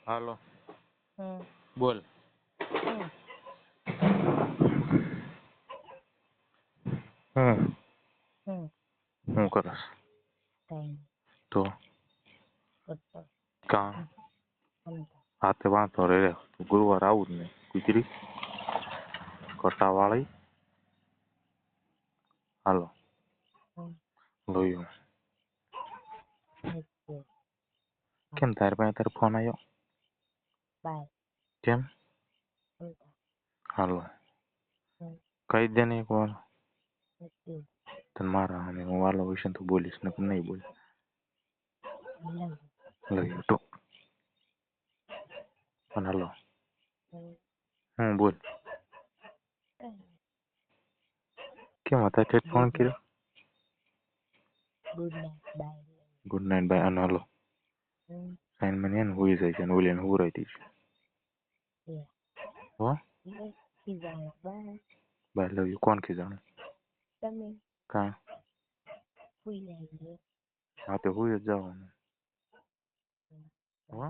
હાલો હમ બોલ. હમ હું હમ હું કરસ કઈ તો કરતો કાં સમજા હાથે વાંધો રે ગુરુવાર આવું જ ને ગુજરી કટાવાળી હાલો હમ લોયું ઓકે કેમ તાર પાસે તારો ફોન આવ્યો બાય કેમ સમજા હાલો હમ કહી દે ને એક વાર ઓકે તને મારા અને હું વાલો વિશે તું બોલીશ ને નહીં બોલ લવ લોયું તો પણ હાલો હમ હું બોલ કેમ હતા તે ફોન કર્યો good night bye good night bye અને હાલો હમ સાઈન મને એને હુઈ જાય છે અને ઓલીને હુરાઈ દઈશ હો ખીજાણું બાય બાય લવ યુ કોણ ખીજાણું તમે કાં સુઈ જાય હા તો હુઈ જ જવાનું હો